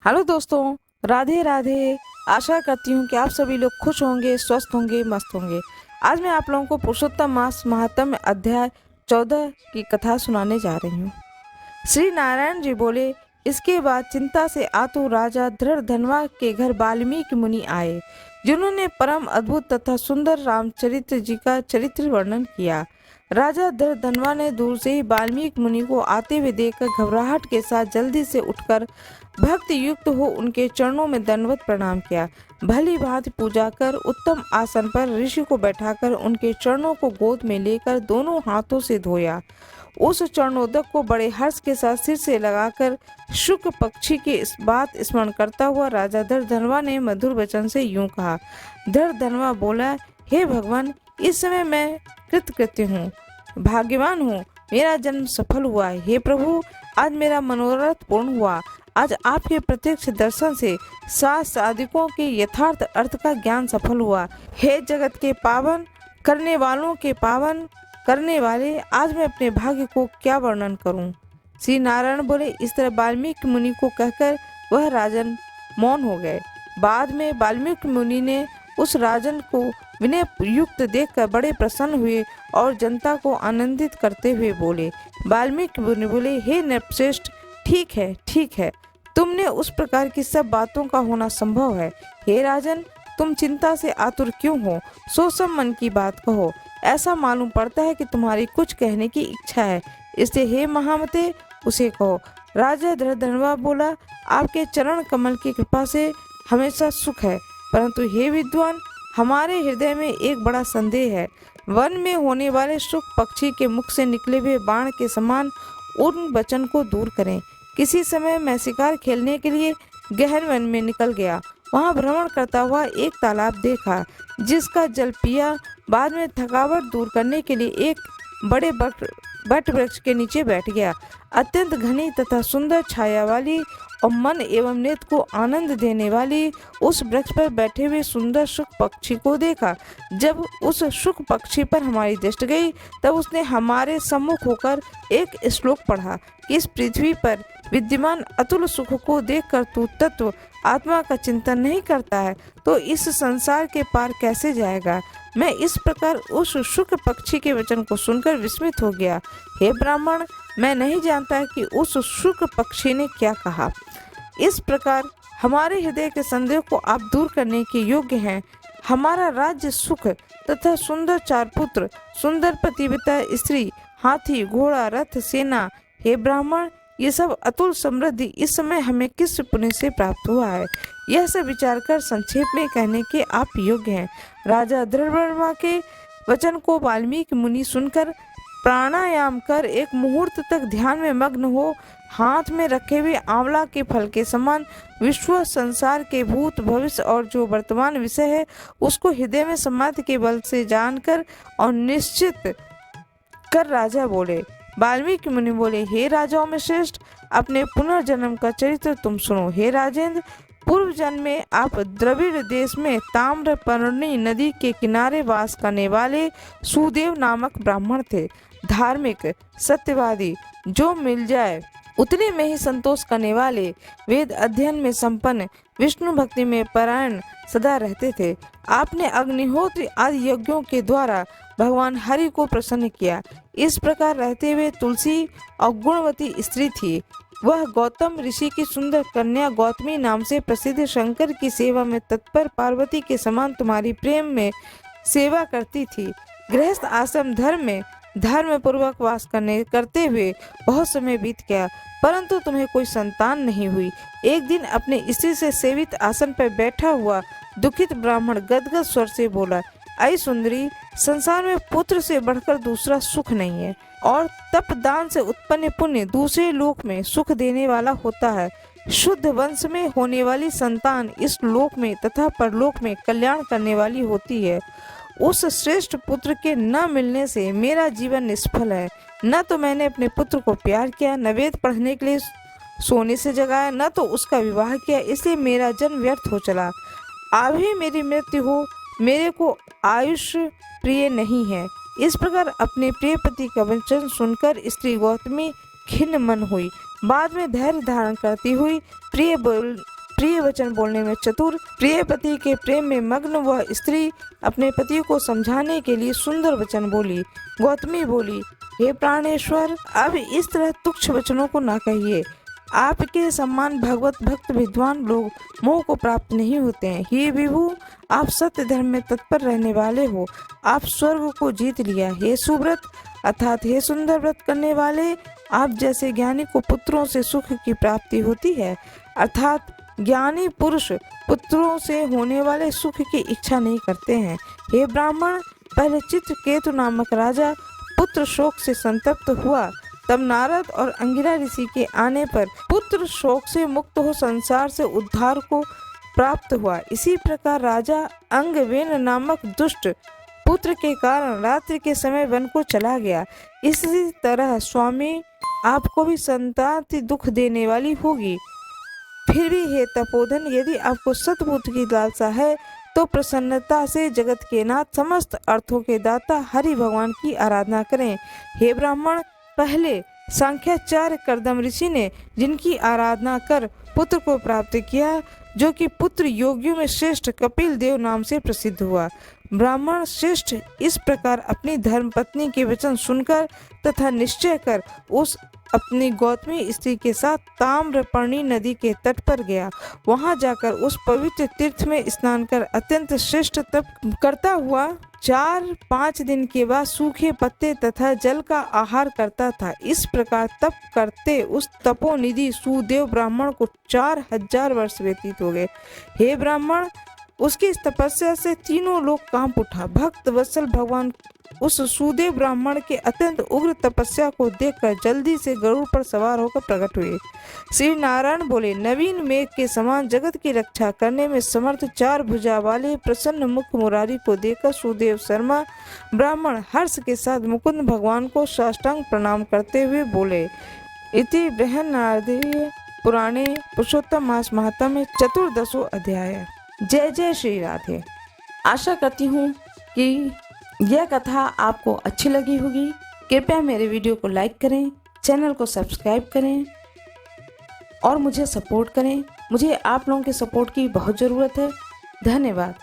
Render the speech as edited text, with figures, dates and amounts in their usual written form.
Hello दोस्तों, राधे राधे। आशा करती हूँ कि आप सभी लोग खुश होंगे, स्वस्थ होंगे, मस्त होंगे। आज मैं आप लोगों को पुरुषोत्तम मास महात्म्य अध्याय 14 की कथा सुनाने जा रही हूँ। श्री नारायण जी बोले, इसके बाद चिंता से आतुर राजा दृढ़ धनवा के घर वाल्मीकि मुनि आए, जिन्होंने परम अद्भुत तथा सुंदर रामचरित्र जी का चरित्र वर्णन किया। राजा दृढ़ धनवा ने दूर से ही वाल्मीकि मुनि को आते हुए देखकर घबराहट के साथ जल्दी से उठकर भक्ति युक्त हो उनके चरणों में दंडवत प्रणाम किया। भली भांति पूजा कर उत्तम आसन पर ऋषि को बैठाकर उनके चरणों को गोद में लेकर दोनों हाथों से धोया। उस चरणोदक को बड़े हर्ष के साथ सिर से लगाकर शुक्ल पक्षी के इस बात स्मरण करता हुआ राजा धनवा ने मधुर वचन से यूं कहा। धनवा बोला, हे भगवान, इस समय मैं कृतकृत्य हूँ, भाग्यवान हूँ, मेरा जन्म सफल हुआ है। हे प्रभु, आज मेरा मनोरथ पूर्ण हुआ। आज आपके प्रत्यक्ष दर्शन से शास्त्र आदिकों के यथार्थ अर्थ का ज्ञान सफल हुआ। हे जगत के पावन करने वालों के पावन करने वाले, आज मैं अपने भाग्य को क्या वर्णन करूं। श्री नारायण बोले। इस तरह वाल्मीकि मुनि को कहकर वह राजन मौन हो गए। बाद में वाल्मीकि मुनि ने उस राजन को विनय युक्त देखकर बड़े प्रसन्न हुए और जनता को आनंदित करते हुए बोले। वाल्मीकि मुनि बोले, हे नृपश्रेष्ठ, ठीक है, तुमने उस प्रकार की सब बातों का होना संभव है। हे राजन, तुम चिंता से आतुर क्यों हो? सो सब मन की बात कहो। ऐसा मालूम पड़ता है कि तुम्हारी कुछ कहने की इच्छा है, इसलिए हे महामते, उसे कहो। राजा धनवा बोला, आपके चरण कमल की कृपा से हमेशा सुख है, परंतु हे विद्वान, हमारे हृदय में एक बड़ा संदेह है। वन में होने वाले शुक पक्षी के मुख से निकले हुए बाण के समान उन वचन को दूर करें। किसी समय मैं शिकार खेलने के लिए गहन वन में निकल गया। वहां भ्रमण करता हुआ एक तालाब देखा, जिसका जल पिया। बाद में थकावट दूर करने के लिए एक बड़े बट वृक्ष के नीचे बैठ गया। अत्यंत घनी तथा सुंदर छाया वाली और मन एवं नेत्र को आनंद देने वाली उस वृक्ष पर बैठे हुए सुंदर शुक पक्षी को देखा। जब उस शुक पक्षी पर हमारी दृष्टि गई, तब उसने हमारे सम्मुख होकर एक श्लोक पढ़ा कि इस पृथ्वी पर विद्यमान अतुल सुख को देखकर तू तत्व आत्मा का चिंतन नहीं करता है, तो इस संसार के पार कैसे जाएगा। मैं इस प्रकार उस शुक पक्षी के वचन को सुनकर विस्मित हो गया। हे ब्राह्मण, मैं नहीं जानता कि उस शुक पक्षी ने क्या कहा। इस प्रकार हमारे हृदय के संदेह को आप दूर करने के योग्य हैं। हमारा राज्य सुख तथा सुंदर चार पुत्र, सुंदर पतिव्रता स्त्री, हाथी, घोड़ा, रथ, सेना। हे ब्राह्मण, ये सब अतुल समृद्धि इस समय हमें किस पुण्य से प्राप्त हुआ है, यह सब विचार कर संक्षेप में कहने के आप योग्य हैं। राजा धनवा के वचन को वाल्मीकि मुनि सुनकर प्राणायाम कर एक मुहूर्त तक ध्यान में मग्न हो हाथ में रखे हुए आंवला के फल के समान विश्व संसार के भूत भविष्य और जो वर्तमान विषय है उसको हृदय में समाधि के बल से जानकर और निश्चित कर राजा बोले। वाल्मीकि मुनि बोले, हे राजाओं में श्रेष्ठ, अपने पुनर्जन्म का चरित्र तुम सुनो। हे राजेंद्र, पूर्व जन्म में आप द्रविड़ देश में ताम्रपर्णी नदी के किनारे वास करने वाले सुदेव नामक ब्राह्मण थे। धार्मिक, सत्यवादी, जो मिल जाए उतने में ही संतोष करने वाले, वेद अध्ययन में संपन्न, विष्णु भक्ति में परायण सदा रहते थे। आपने अग्निहोत्र आदि यज्ञों के द्वारा भगवान हरि को प्रसन्न किया। इस प्रकार रहते हुए तुलसी और गुणवती स्त्री थी। वह गौतम ऋषि की सुंदर कन्या गौतमी नाम से प्रसिद्ध शंकर की सेवा में तत्पर पार्वती के समान तुम्हारी प्रेम में सेवा करती थी। गृहस्थ आश्रम धर्म में धर्म पूर्वक वास करते हुए बहुत समय बीत गया, परंतु तुम्हें कोई संतान नहीं हुई। एक दिन अपने स्त्री से सेवित आसन पर बैठा हुआ दुखित ब्राह्मण गदगद स्वर से बोला, ऐ सुंदरी, संसार में पुत्र से बढ़कर दूसरा सुख नहीं है, और तप दान से उत्पन्न पुण्य दूसरे लोक में सुख देने वाला होता है। शुद्ध वंश में होने वाली संतान इस लोक में तथा परलोक में कल्याण करने वाली होती है। उस श्रेष्ठ पुत्र के न मिलने से मेरा जीवन निष्फल है। न तो मैंने अपने पुत्र को प्यार किया, न वेद पढ़ने के लिए सोने से जगाया, न तो उसका विवाह किया, इसलिए मेरा जन्म व्यर्थ हो चला। अभी मेरी मृत्यु हो, मेरे को आयुष प्रिय नहीं है। इस प्रकार अपने प्रिय पति का वचन सुनकर स्त्री गौतमी खिन्न मन हुई। बाद में धैर्य धारण करती हुई प्रिय वचन बोलने में चतुर, प्रिय पति के प्रेम में मग्न वह स्त्री अपने पति को समझाने के लिए सुंदर वचन बोली। गौतमी बोली, हे प्राणेश्वर, अब इस तरह तुच्छ वचनों को ना कहिए। आपके सम्मान भगवत भक्त विद्वान लोग मोह को प्राप्त नहीं होते हैं। हे विभु, आप सत्य धर्म में तत्पर रहने वाले हो, आप स्वर्ग को जीत लिया। हे सुव्रत अर्थात हे सुंदर व्रत करने वाले, आप जैसे ज्ञानी को पुत्रों से सुख की प्राप्ति होती है, अर्थात ज्ञानी पुरुष पुत्रों से होने वाले सुख की इच्छा नहीं करते हैं। हे ब्राह्मण, पहले चित्रकेतु नामक राजा पुत्र शोक से संतप्त हुआ, तब नारद और अंगिरा ऋषि के आने पर पुत्र शोक से मुक्त हो संसार से उद्धार को प्राप्त हुआ। इसी प्रकार राजा अंगवेन नामक दुष्ट पुत्र के कारण रात्रि के समय वन को चला गया। इसी तरह स्वामी, आपको भी संताति दुख देने वाली होगी। फिर भी हे तपोधन, यदि आपको सतपुत्र की लालसा है तो प्रसन्नता से जगत के नाथ, समस्त अर्थों के दाता हरि भगवान की आराधना करें। हे ब्राह्मण, पहले सांख्याचार्य कर्दम ऋषि ने जिनकी आराधना कर पुत्र को प्राप्त किया, जो कि पुत्र योगियों में श्रेष्ठ कपिल देव नाम से प्रसिद्ध हुआ। ब्राह्मण श्रेष्ठ इस प्रकार अपनी धर्मपत्नी के वचन सुनकर तथा निश्चय कर उस अपनी गौतमी स्त्री के साथ ताम्रपर्णी नदी के तट पर गया। वहां जाकर उस पवित्र तीर्थ में स्नान कर अत्यंत श्रेष्ठ तप करता हुआ 4-5 दिन के बाद सूखे पत्ते तथा जल का आहार करता था। इस प्रकार तप करते उस तपोनिधि सुदेव ब्राह्मण को 4000 वर्ष व्यतीत हो गए। हे ब्राह्मण, उसकी इस तपस्या से तीनों लोग कांप उठा। भक्त वत्सल भगवान उस सुदेव ब्राह्मण के अत्यंत उग्र तपस्या को देखकर जल्दी से गरुड़ पर सवार होकर प्रकट हुए। श्री नारायण बोले, नवीन मेघ के समान जगत की रक्षा करने में समर्थ 4 भुजा वाले प्रसन्न मुख मुरारी को देखकर सुदेव शर्मा ब्राह्मण हर्ष के साथ मुकुंद भगवान को साष्टांग प्रणाम करते हुए बोले। इति बृहन्नारदीय पुराणे पुरुषोत्तम मास महात्म्य चतुर्दशो अध्याय। जय जय श्री राधे। आशा करती हूँ कि यह कथा आपको अच्छी लगी होगी। कृपया मेरे वीडियो को लाइक करें, चैनल को सब्सक्राइब करें और मुझे सपोर्ट करें। मुझे आप लोगों के सपोर्ट की बहुत ज़रूरत है। धन्यवाद।